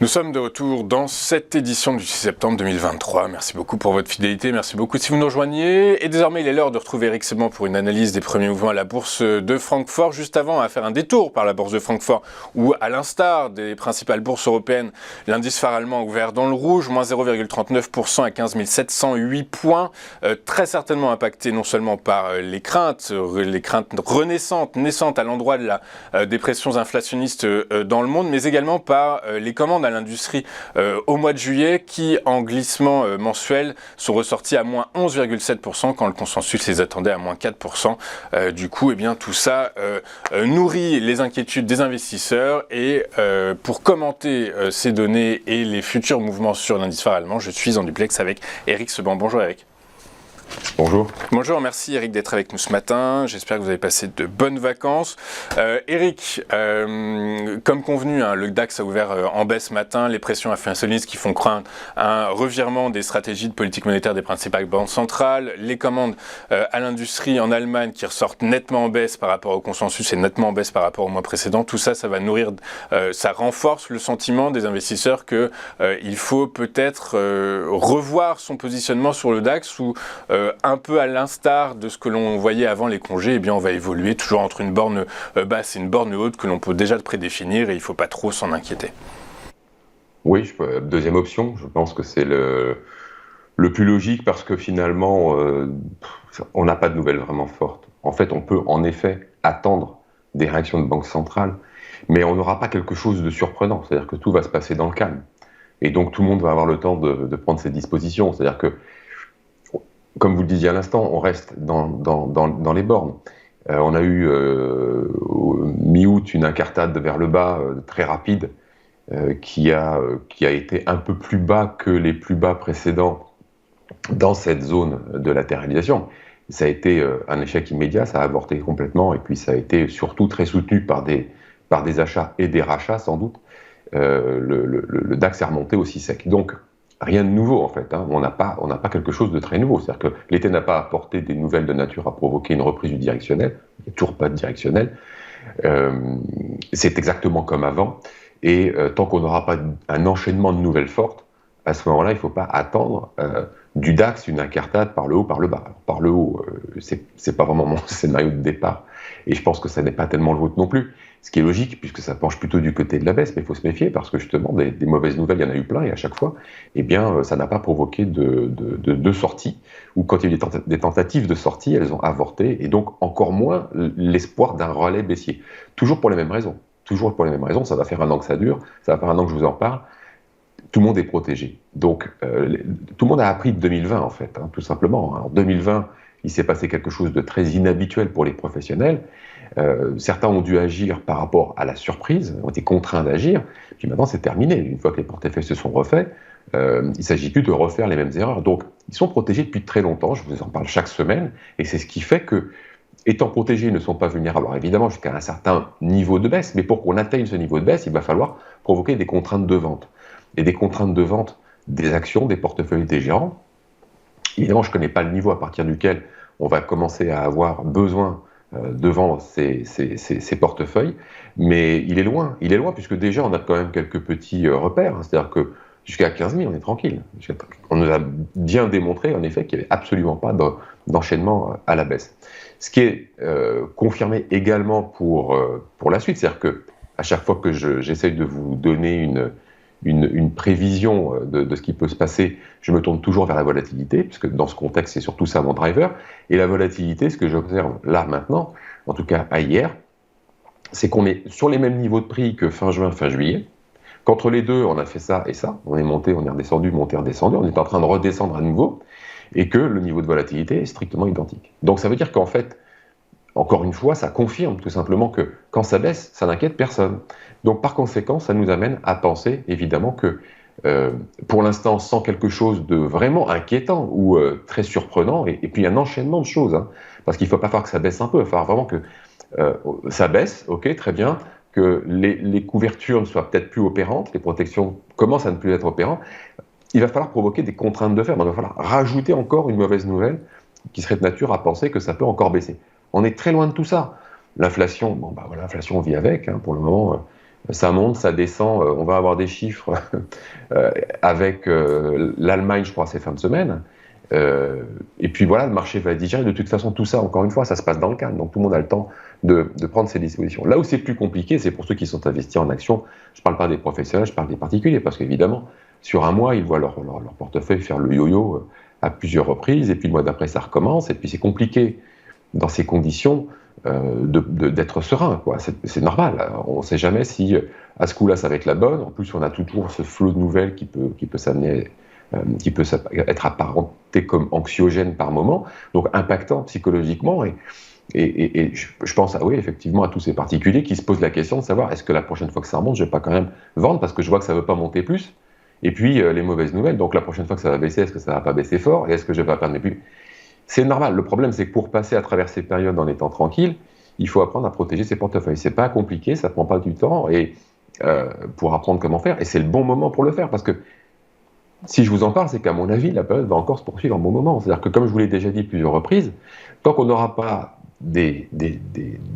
sommes de retour dans cette édition du 6 septembre 2023. Merci beaucoup pour votre fidélité, merci beaucoup si vous nous rejoignez. Et désormais, il est l'heure de retrouver Éric Seban pour une analyse des premiers mouvements à la bourse de Francfort. Juste avant, on va faire un détour par la bourse de Francfort où, à l'instar des principales bourses européennes, l'indice phare allemand a ouvert dans le rouge, moins 0,39% à 15 708 points. Très certainement impacté non seulement par les craintes naissantes à l'endroit de des pressions inflationnistes dans le monde, mais également par les commandes à l'industrie au mois de juillet qui, en glissement mensuel, sont ressortis à moins 11,7% quand le consensus les attendait à moins 4%. Du coup, eh bien, tout ça nourrit les inquiétudes des investisseurs et pour commenter ces données et les futurs mouvements sur l'indice phare allemand, je suis en duplex avec Éric Seban. Bonjour Éric. Bonjour. Bonjour, merci Éric d'être avec nous ce matin. J'espère que vous avez passé de bonnes vacances. Éric, comme convenu, le DAX a ouvert en baisse ce matin. Les pressions inflationnistes qui font craindre un revirement des stratégies de politique monétaire des principales banques centrales. Les commandes à l'industrie en Allemagne qui ressortent nettement en baisse par rapport au consensus et nettement en baisse par rapport au mois précédent. Tout ça, ça va nourrir, ça renforce le sentiment des investisseurs qu'il faut peut-être revoir son positionnement sur le DAX ou un peu à l'instar de ce que l'on voyait avant les congés, eh bien on va évoluer toujours entre une borne basse et une borne haute que l'on peut déjà prédéfinir et il ne faut pas trop s'en inquiéter. Oui, deuxième option, je pense que c'est le plus logique parce que finalement, on n'a pas de nouvelles vraiment fortes. En fait, on peut en effet attendre des réactions de banque centrale, mais on n'aura pas quelque chose de surprenant, c'est-à-dire que tout va se passer dans le calme. Et donc tout le monde va avoir le temps de prendre ses dispositions, c'est-à-dire que comme vous le disiez à l'instant, on reste dans les bornes. On a eu mi-août une incartade vers le bas très rapide qui a été un peu plus bas que les plus bas précédents dans cette zone de latéralisation. Ça a été un échec immédiat, ça a avorté complètement et puis ça a été surtout très soutenu par des achats et des rachats sans doute. Le DAX est remonté aussi sec. Donc, rien de nouveau en fait, on n'a pas quelque chose de très nouveau, c'est-à-dire que l'été n'a pas apporté des nouvelles de nature à provoquer une reprise du directionnel, il n'y a toujours pas de directionnel, c'est exactement comme avant, et tant qu'on n'aura pas un enchaînement de nouvelles fortes, à ce moment-là il ne faut pas attendre du DAX une incartade par le haut, par le bas. Alors, par le haut, c'est pas vraiment mon scénario de départ, et je pense que ça n'est pas tellement le vôtre non plus. Ce qui est logique, puisque ça penche plutôt du côté de la baisse, mais il faut se méfier, parce que justement, des mauvaises nouvelles, il y en a eu plein, et à chaque fois, eh bien, ça n'a pas provoqué de sortie, ou quand il y a eu des tentatives de sortie, elles ont avorté, et donc encore moins l'espoir d'un relais baissier. Toujours pour les mêmes raisons. Toujours pour les mêmes raisons, ça va faire un an que ça dure, ça va faire un an que je vous en parle, tout le monde est protégé. Donc, tout le monde a appris de 2020, en fait, tout simplement. En 2020, il s'est passé quelque chose de très inhabituel pour les professionnels. Certains ont dû agir par rapport à la surprise, ont été contraints d'agir, puis maintenant c'est terminé. Une fois que les portefeuilles se sont refaits, il ne s'agit plus de refaire les mêmes erreurs. Donc, ils sont protégés depuis très longtemps, je vous en parle chaque semaine, et c'est ce qui fait que, étant protégés, ils ne sont pas vulnérables. Alors évidemment, jusqu'à un certain niveau de baisse, mais pour qu'on atteigne ce niveau de baisse, il va falloir provoquer des contraintes de vente. Et des contraintes de vente des actions, des portefeuilles des gérants. Évidemment, je ne connais pas le niveau à partir duquel on va commencer à avoir besoin de vendre ces portefeuilles, mais il est loin, puisque déjà on a quand même quelques petits repères, c'est-à-dire que jusqu'à 15 000, on est tranquille. On nous a bien démontré, en effet, qu'il n'y avait absolument pas d'enchaînement à la baisse. Ce qui est confirmé également pour la suite, c'est-à-dire que à chaque fois que j'essaye de vous donner une prévision de ce qui peut se passer, je me tourne toujours vers la volatilité, puisque dans ce contexte, c'est surtout ça mon driver. Et la volatilité, ce que j'observe là maintenant, en tout cas à hier, c'est qu'on est sur les mêmes niveaux de prix que fin juin, fin juillet, qu'entre les deux, on a fait ça et ça, on est monté, on est redescendu, monté, redescendu, on est en train de redescendre à nouveau, et que le niveau de volatilité est strictement identique. Donc ça veut dire qu'en fait, encore une fois, ça confirme tout simplement que quand ça baisse, ça n'inquiète personne. Donc par conséquent, ça nous amène à penser évidemment que pour l'instant, sans quelque chose de vraiment inquiétant ou très surprenant, et puis un enchaînement de choses, parce qu'il ne faut pas faire que ça baisse un peu, il va falloir vraiment que ça baisse, ok, très bien, que les couvertures ne soient peut-être plus opérantes, les protections commencent à ne plus être opérantes, il va falloir provoquer des contraintes de faire, donc il va falloir rajouter encore une mauvaise nouvelle qui serait de nature à penser que ça peut encore baisser. On est très loin de tout ça. L'inflation, l'inflation on vit avec, pour le moment, Ça monte, ça descend, on va avoir des chiffres avec l'Allemagne, je crois, ces fins de semaine. Et puis voilà, le marché va digérer. De toute façon, tout ça, encore une fois, ça se passe dans le calme. Donc tout le monde a le temps de prendre ses dispositions. Là où c'est plus compliqué, c'est pour ceux qui sont investis en actions. Je ne parle pas des professionnels, je parle des particuliers. Parce qu'évidemment, sur un mois, ils voient leur portefeuille faire le yo-yo à plusieurs reprises. Et puis le mois d'après, ça recommence. Et puis c'est compliqué dans ces conditions d'être serein, quoi. C'est normal. On ne sait jamais si à ce coup-là, ça va être la bonne. En plus, on a toujours ce flot de nouvelles qui peut s'amener, qui peut être apparenté comme anxiogène par moment, donc impactant psychologiquement. Et je pense oui, effectivement à tous ces particuliers qui se posent la question de savoir est-ce que la prochaine fois que ça remonte, je ne vais pas quand même vendre parce que je vois que ça ne veut pas monter plus. Et puis les mauvaises nouvelles, donc la prochaine fois que ça va baisser, est-ce que ça ne va pas baisser fort et est-ce que je vais pas perdre mes plus. C'est normal. Le problème, c'est que pour passer à travers ces périodes en étant tranquille, il faut apprendre à protéger ses portefeuilles. C'est pas compliqué, ça prend pas du temps et pour apprendre comment faire. Et c'est le bon moment pour le faire parce que si je vous en parle, c'est qu'à mon avis, la période va encore se poursuivre un bon moment. C'est-à-dire que, comme je vous l'ai déjà dit plusieurs reprises, tant qu'on n'aura pas des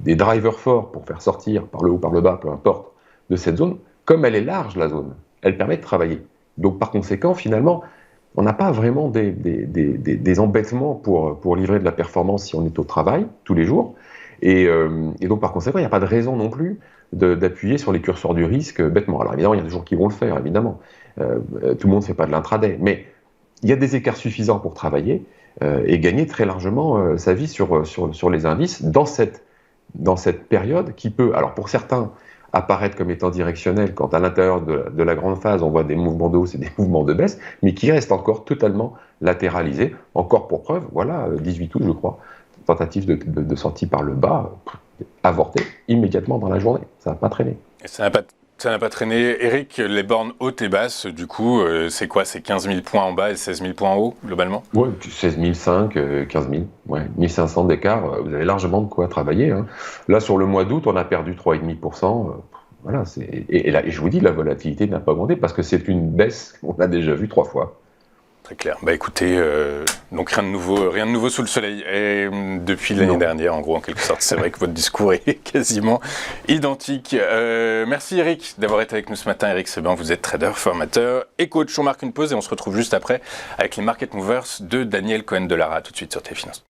drivers forts pour faire sortir par le haut, par le bas, peu importe, de cette zone, comme elle est large, la zone, elle permet de travailler. Donc, par conséquent, finalement, on n'a pas vraiment des embêtements pour livrer de la performance si on est au travail tous les jours. Et donc, par conséquent, il n'y a pas de raison non plus d'appuyer sur les curseurs du risque bêtement. Alors, évidemment, il y a des gens qui vont le faire, évidemment. Tout le monde ne fait pas de l'intraday. Mais il y a des écarts suffisants pour travailler et gagner très largement sa vie sur les indices dans cette période qui peut, alors pour certains, apparaître comme étant directionnel quand à l'intérieur de la grande phase on voit des mouvements de hausse et des mouvements de baisse, mais qui restent encore totalement latéralisés. Encore pour preuve, voilà, 18 août je crois, tentative de sortie par le bas, avortée immédiatement dans la journée. Ça n'a pas traîné. Et ça n'a pas traîné. Eric, les bornes hautes et basses, du coup, c'est quoi? C'est 15 000 points en bas et 16 000 points en haut, globalement? Oui, 16 500, 15 000, ouais, 1500 d'écart, vous avez largement de quoi travailler. Hein. Là, sur le mois d'août, on a perdu 3,5%. Voilà, et je vous dis, la volatilité n'a pas augmenté parce que c'est une baisse qu'on a déjà vue 3 fois. Très clair. Bah écoutez, donc rien de nouveau sous le soleil. Et depuis l'année dernière, en gros, en quelque sorte, c'est vrai que votre discours est quasiment identique. Merci Eric d'avoir été avec nous ce matin. Eric Seban, vous êtes trader, formateur et coach. On marque une pause et on se retrouve juste après avec les Market Movers de Daniel Cohen de Lara, tout de suite sur TF Finance.